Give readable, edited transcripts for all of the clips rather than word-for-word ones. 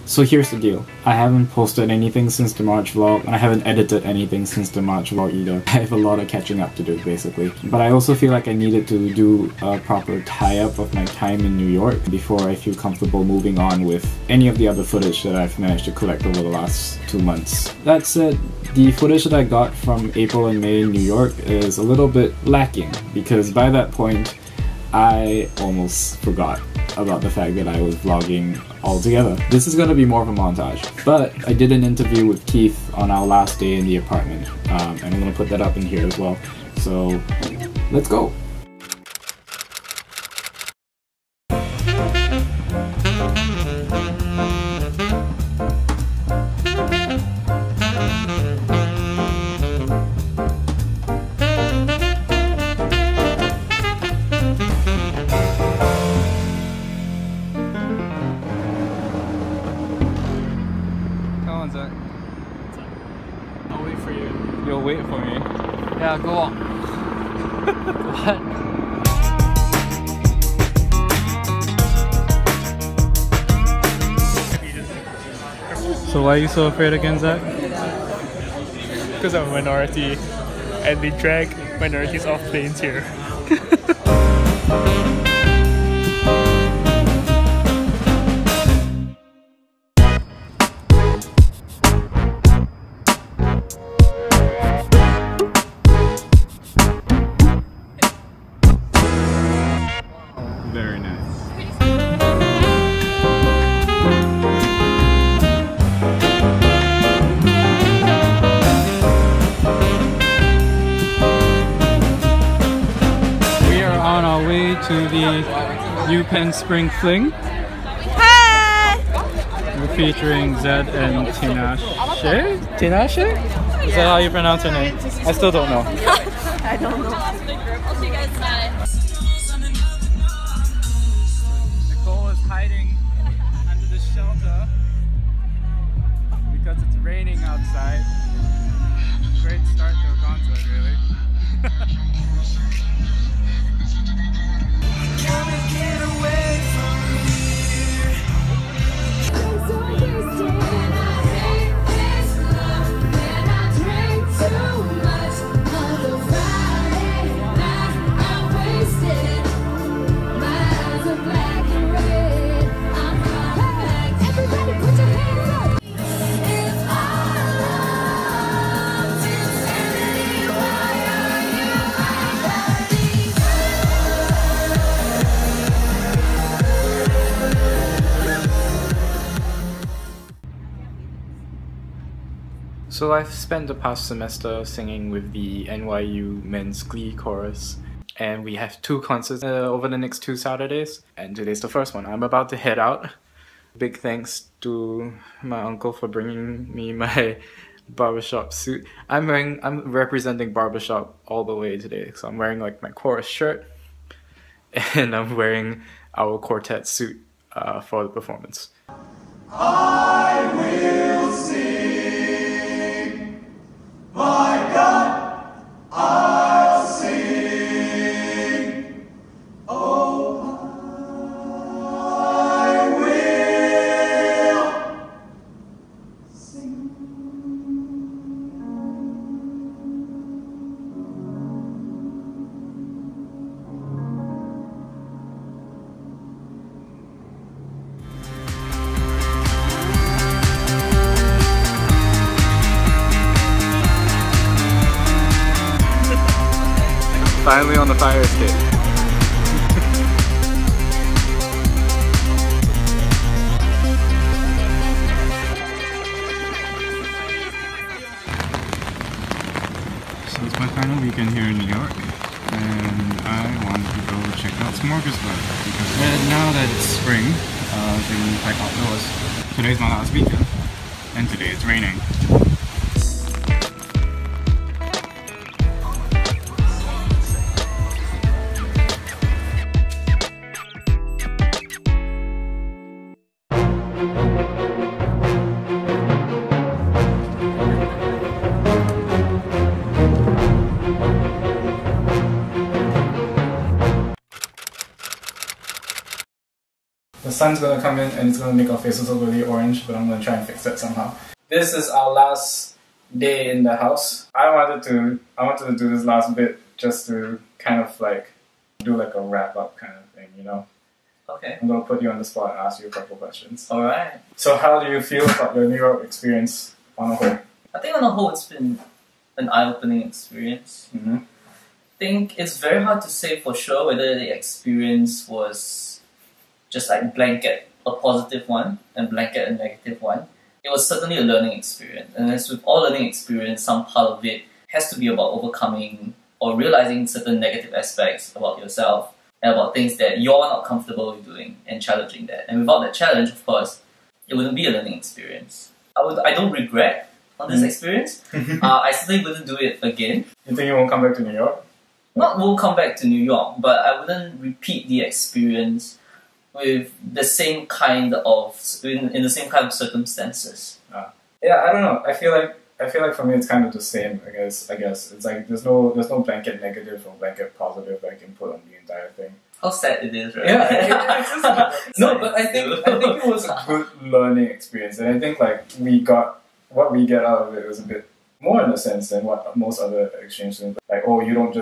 So here's the deal. I haven't posted anything since the March vlog, and I haven't edited anything since the March vlog either. I have a lot of catching up to do, basically. But I also feel like I needed to do a proper tie-up of my time in New York before I feel comfortable moving on with any of the other footage that I've managed to collect over the last 2 months. That said, the footage that I got from April and May in New York is a little bit lacking, because by that point, I almost forgot about the fact that I was vlogging altogether. This is gonna be more of a montage, but I did an interview with Keith on our last day in the apartment, and I'm gonna put that up in here as well. So, let's go! I'll wait for you. You'll wait for me? Yeah, go on. What? So why are you so afraid again, Zach? Because I'm a minority and they drag minorities off planes here. Very nice. We are on our way to the UPenn Spring Fling. Hi! We're featuring Zed and Tinashe? Tinashe? Is that how you pronounce her name? I still don't know. I don't know. I'll see you guys tonight. Nicole is hiding under the shelter because it's raining outside. Great start to a concert, really. So I've spent the past semester singing with the NYU Men's Glee Chorus, and we have 2 concerts over the next 2 Saturdays, and today's the first one. I'm about to head out. Big thanks to my uncle for bringing me my barbershop suit. I'm representing barbershop all the way today, so I'm wearing like my chorus shirt, and I'm wearing our quartet suit for the performance. I will sing, my God, I'll sing, oh, I will sing. Finally on the fire escape. So it's my final weekend here in New York, and I wanted to go check out Smorgasburg because now that it's spring, things like outdoors. Today's my last weekend, and today it's raining. sun's gonna come in and it's gonna make our faces look really orange, but I'm gonna try and fix that somehow. This is our last day in the house. I wanted to do this last bit just to kind of like do like a wrap up kind of thing, you know? Okay. I'm gonna put you on the spot and ask you a couple questions. Alright. So how do you feel about your New York experience on a whole? I think on the whole it's been an eye-opening experience. Mm-hmm. I think it's very hard to say for sure whether the experience was just like blanket a positive one and blanket a negative one. It was certainly a learning experience, and as with all learning experience, some part of it has to be about overcoming or realizing certain negative aspects about yourself and about things that you're not comfortable with doing and challenging that. And without that challenge, of course, it wouldn't be a learning experience. I don't regret on this experience. I certainly wouldn't do it again. You think you won't come back to New York? Not will come back to New York, but I wouldn't repeat the experience with the same kind of in the same kind of circumstances. Yeah, I don't know. I feel like for me it's kind of the same. I guess it's like there's no blanket negative or blanket positive I can put on the entire thing. How sad it is, right? Yeah, it's just, no, but I think it was a good learning experience, and I think like what we get out of it was a bit more in a sense than what most other exchange students like. Oh, you're not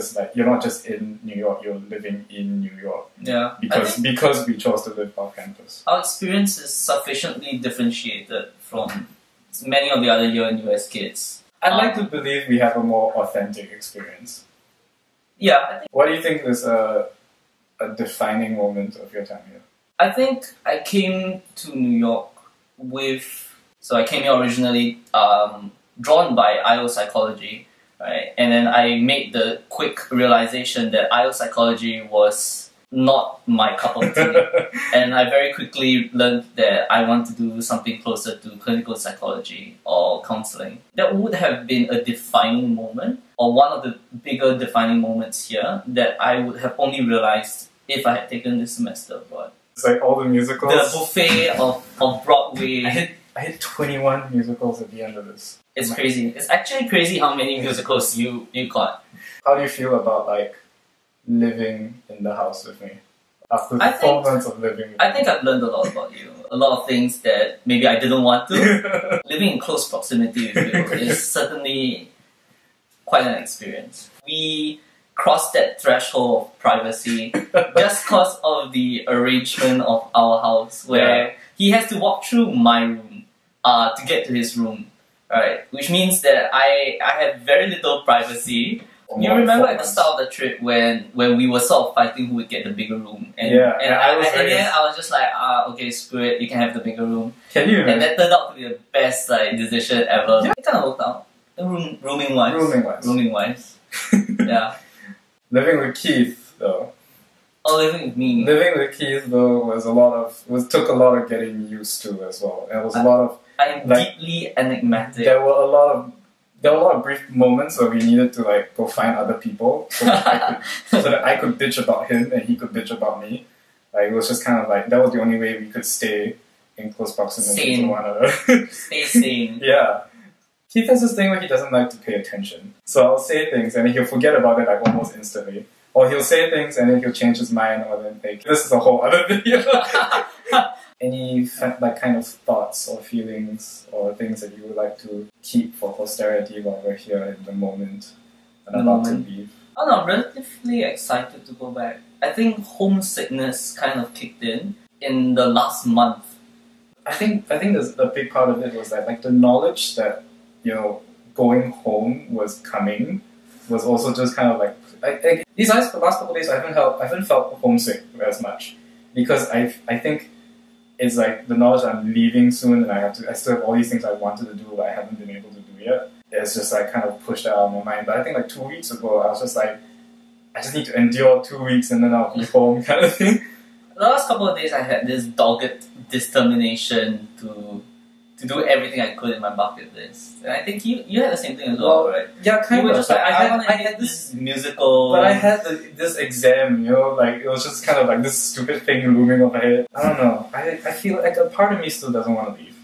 just in New York, you're living in New York. Yeah, because we chose to live off campus. Our experience is sufficiently differentiated from many of the other year in US kids. I'd like to believe we have a more authentic experience. Yeah, I think. What do you think is a defining moment of your time here? I think I came to New York so I came here originally drawn by IO psychology, right? And then I made the quick realization that IO psychology was not my cup of tea. And I very quickly learned that I want to do something closer to clinical psychology or counseling. That would have been a defining moment, or one of the bigger defining moments here that I would have only realized if I had taken this semester abroad. It's like all the musicals. The buffet of Broadway. I hit 21 musicals at the end of this. It's crazy. It's actually crazy how many musicals you got. How do you feel about like living in the house with me? After 4 months of living with me. I think I've learned a lot about you. A lot of things that maybe I didn't want to. Living in close proximity with you is certainly quite an experience. We crossed that threshold of privacy just because of the arrangement of our house, where he has to walk through my room to get to his room, right? Which means that I have very little privacy. You remember at the start of the trip when we were sort of fighting who would get the bigger room, and then I was just like, okay, screw it, you can have the bigger room. Can you? And that turned out to be the best decision ever. Yeah. It kind of worked out. Rooming wise. Yeah. Living with Keith though. Oh, living with me. Living with Keith though took a lot of getting used to as well. And it was a lot of. I am deeply enigmatic. There were a lot of brief moments where we needed to like go find other people so that I could bitch about him and he could bitch about me. Like it was just kind of like that was the only way we could stay in close proximity to one another. Stay sane. Yeah. Keith has this thing where he doesn't like to pay attention. So I'll say things and then he'll forget about it like almost instantly. Or he'll say things and then he'll change his mind, or then like, this is a whole other video. Any like kind of thoughts or feelings or things that you would like to keep for posterity while we're here in the moment and about to leave? Oh no, I'm relatively excited to go back. I think homesickness kind of kicked in the last month. I think there's a big part of it was that like the knowledge that, you know, going home was coming was also just kind of like these last couple of days I haven't felt homesick as much, because I think it's like the knowledge that I'm leaving soon and I still have all these things I wanted to do but I haven't been able to do yet. It's just like kind of pushed out of my mind. But I think like 2 weeks ago I was just like, I just need to endure 2 weeks and then I'll be home kind of thing. The last couple of days I had this dogged determination to do everything I could in my bucket list. And I think you had the same thing as well, right? Yeah, kind of. Just like, I had this musical... But I had this exam, you know, like it was just kind of like this stupid thing looming overhead. I don't know. I feel like a part of me still doesn't want to leave.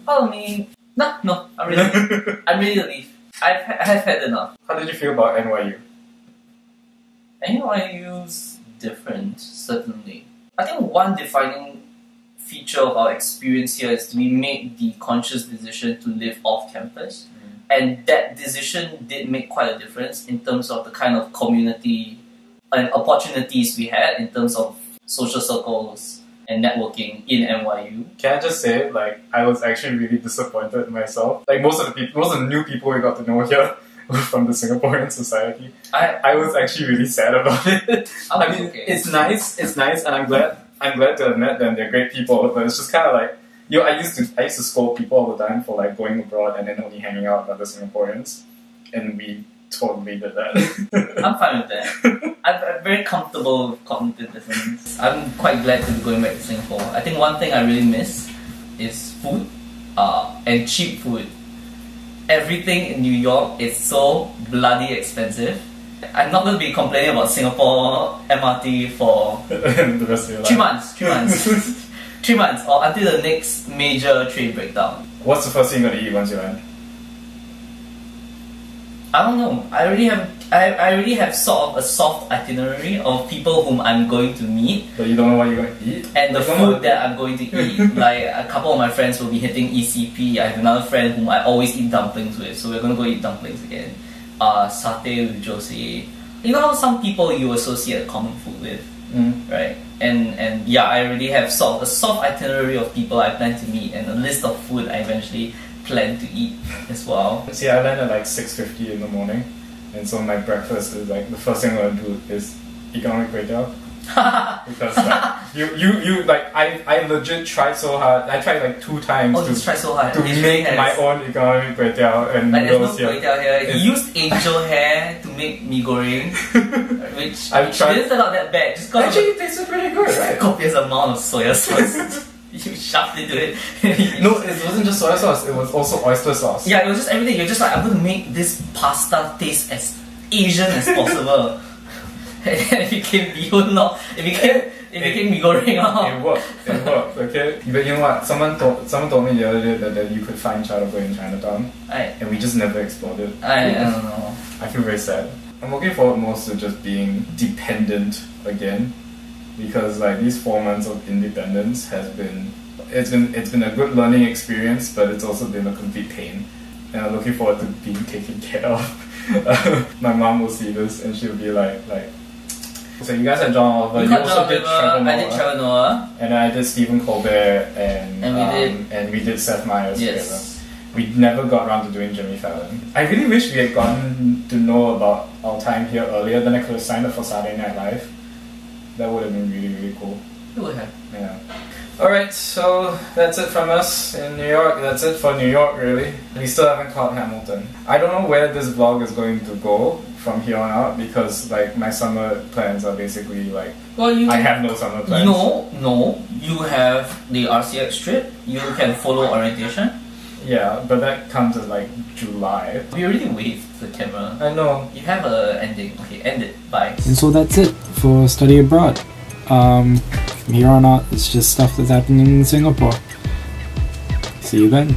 Part of me... No, I'm ready to leave. I've had enough. How did you feel about NYU? NYU's different, certainly. I think one defining feature of our experience here is we made the conscious decision to live off campus. And that decision did make quite a difference in terms of the kind of community and opportunities we had in terms of social circles and networking in NYU. Can I just say, like, I was actually really disappointed in myself. Like, most of the new people we got to know here were from the Singaporean society. I was actually really sad about it. I mean, okay. it's nice, and I'm glad to have met them. They're great people, but it's just kind of like, I used to scold people all the time for like going abroad and then only hanging out with other Singaporeans, and we totally did that. I'm fine with that. I'm very comfortable with cognitive dissonance. I'm quite glad to be going back to Singapore. I think one thing I really miss is food, and cheap food. Everything in New York is so bloody expensive. I'm not going to be complaining about Singapore MRT for the rest of your life. 3 months. 3 months. 3 months, or until the next major train breakdown. What's the first thing you're gonna eat once you land? I don't know. I already have sort of a soft itinerary of people whom I'm going to meet. But you don't know what you're going to eat? And the food that I'm going to eat. Like, a couple of my friends will be hitting ECP. I have another friend whom I always eat dumplings with, so we're gonna go eat dumplings again. Satay with Jose. You know how some people you associate common food with, right? And yeah, I already have sort of a soft itinerary of people I plan to meet and a list of food I eventually plan to eat as well. See, I land at like 6:50 in the morning, and so my breakfast is like, the first thing I'm gonna do is economic kway teow. Because like, I legit tried so hard. I tried like 2 times to make my own economic kway teow and like, noodles there's no kway teow here. He used angel hair to make mee goreng, which didn't turn out that bad. Just actually, it tasted pretty good, right? Copious amount of soya sauce. You shoved into it. No, it wasn't just soya sauce. It was also oyster sauce. Yeah, it was just everything. You're just like, I'm going to make this pasta taste as Asian as possible. And then it became bihun, it became mee goreng. It worked, okay? But you know what? Someone told me the other day that you could find char kway in Chinatown, and we just never explored it. I don't know. I feel very sad. I'm looking forward most to just being dependent again, because like these 4 months of independence it's been a good learning experience, but it's also been a complete pain. And I'm looking forward to being taken care of. My mom will see this and she'll be like. So you guys had John Oliver. You also did Trevor Noah. I did Trevor Noah. And I did Stephen Colbert and we did Seth Meyers together. We never got around to doing Jimmy Fallon. I really wish we had gotten to know about our time here earlier, then I could have signed up for Saturday Night Live. That would have been really, really cool. It would have. Yeah. Alright, so that's it from us in New York. That's it for New York, really. We still haven't caught Hamilton. I don't know where this vlog is going to go from here on out, because like my summer plans are basically like, I have no summer plans. No, you have the RCX trip. You can follow orientation. Yeah, but that comes at like July. We already waved the camera. I know. You have a ending. Okay, end it. Bye. And so that's it for Study Abroad. From here on out, it's just stuff that's happening in Singapore. See you then.